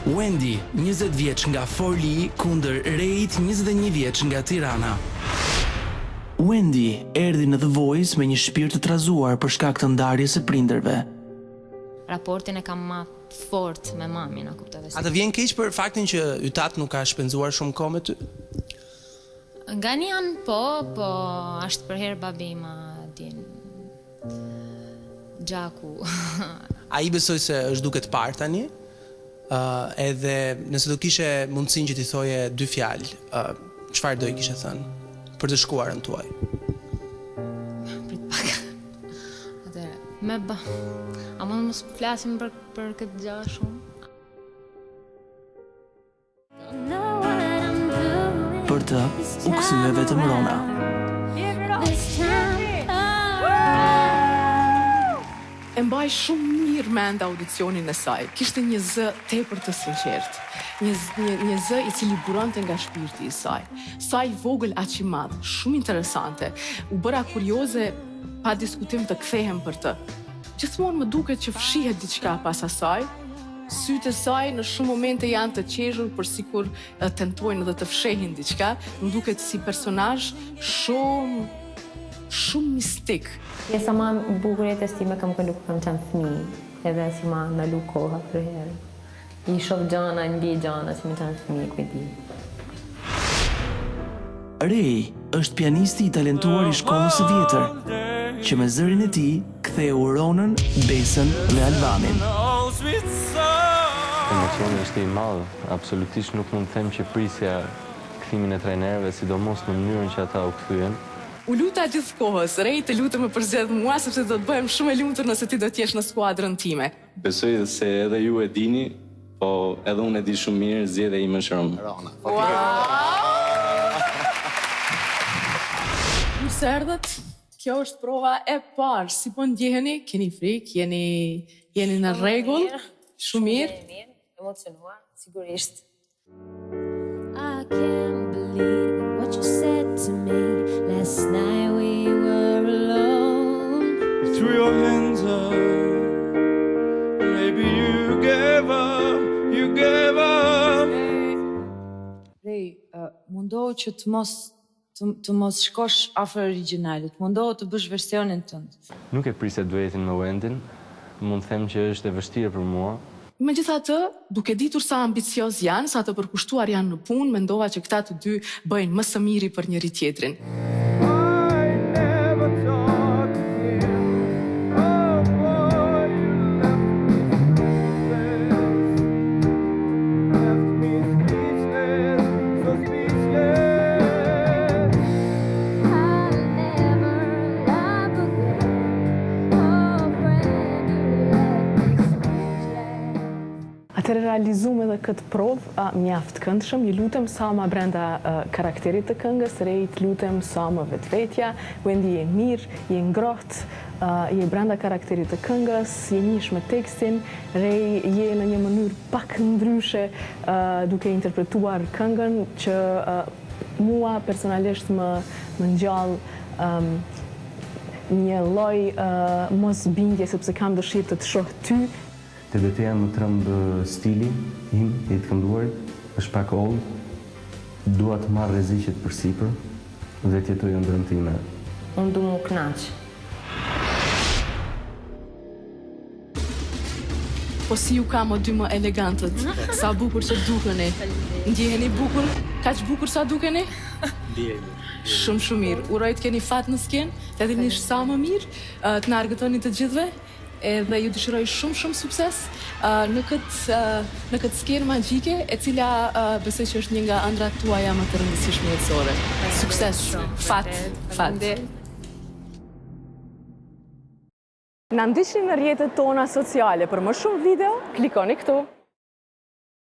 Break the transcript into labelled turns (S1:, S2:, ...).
S1: Wendy, 20 vjeç nga Forli, kundër Rejt, 21 vjeç nga Tirana. Wendy erdhi në The Voice me një shpirt të trazuar për shkak të ndarjes së prindërve.
S2: Raportin e kam ma fort me mamin, a kuptove.
S3: A të vjen keq për faktin që ytat nuk ka shpenzuar shumë kohë me ty?
S2: Nga një anë po ashtë për herë babi ma din gjaku.
S3: A i besoj se është duke të parë tani, edhe nëse do kishe mundësin që t'i thoje 2 fjalë, çfarë do i kishe thënë për të shkuarën tuaj?
S2: Prit pak. Atëre, me ba. A mund mos flasim për këtë gjë shumë?
S1: Për të, u kthye vetëm Rona.
S4: E mbaj shumë mirë mend audicionin e saj. Kishte një zë tepër të sinqert. Një zë i cili buronte nga shpirti i saj. Sa i vogël aq i madh, shumë interesante. U bëra kurioze pa diskutim të kthehem për të. Gjithmonë më duket që fshihet diçka pas asaj. Sytë e saj në shumë momente janë të qeshur për sikur tentojnë edhe të fshehin diçka. Më duket si personazh shumë mistik.
S5: Pjesa ma bukur jetës time kam kalu kur kam qenë fëmijë, edhe si ma ndalu koha për herë. I shoh gjana, i ndjej gjana si më qenë fëmijë, ku e di.
S1: Rej është pianisti i talentuar i shkollës së vjetër, që me zërin e tij ktheu Ronën, Besën dhe Albanin.
S6: Emocioni ishte i madh, absolutisht nuk mund të them që prisja kthimin e trajnerëve, sidomos në mënyrën që ata u kthyen.
S4: U luta gjithë kohës, Rej, të lutem më përzgjedh mua, sepse do të bëhem shumë e lumtur nëse ti do të jesh në skuadrën time.
S6: Besoj se edhe ju e dini, po edhe unë e di shumë mirë, zgjedhja ime është Rona.
S4: Mirë se erdhët. Kjo është prova e parë. Si po ndjeheni? Keni frikë? Jeni në rregull? Shumë mirë.
S5: Emocionuar, sigurisht.
S7: I can't believe what you said to me. Last night we were alone.
S8: You threw your hands up. Maybe you gave up. You gave up.
S9: Rej, mundohu që të mos shkosh afër originalit. Mundohu të bësh versionin tënd.
S6: Nuk e prisja duetin me Wendyn, mund të them që është e vështirë për mua.
S4: Megjithatë, duke ditur sa ambicioz janë, sa të përkushtuar janë në punë, mendova që këta të dy bëjnë më së miri për njëri tjetrin.
S10: Atëre realizum edhe këtë provë mjaft këndshëm, ju lutem sa ma brenda karakterit të këngës, Rej, lutem sa më vetvetja, Wendy je mirë, je ngrohtë, je brenda karakterit të këngës, je njish me tekstin, Rej je në një mënyrë pak ndryshe duke interpretuar këngën që mua personalisht më ngjall një lloj mos bindje sepse kam dëshirë të shoh ty.
S6: Të betejë më trëmbë stili im, i të kënduarit, është pak old, dua të marrë rreziqet përsipër dhe të jetoj ëndrrën time.
S5: Unë du mu knaq.
S4: Po si ju kam o dy më elegantët, sa bukur që dukeni. Ndjeheni bukur, kaq bukur sa dukeni? Shumë mirë. Uroj të keni fat në skenë, të edheni sa më mirë, të na argëtoni të gjithëve, edhe ju dëshiroj shumë sukses në këtë skenë magjike, e cila besoj që është një nga ëndrat tuaja më të rëndësishme jetësore. Sukses, fat.
S10: Na ndiqni në rrjetet tona sociale për më shumë video, klikoni këtu.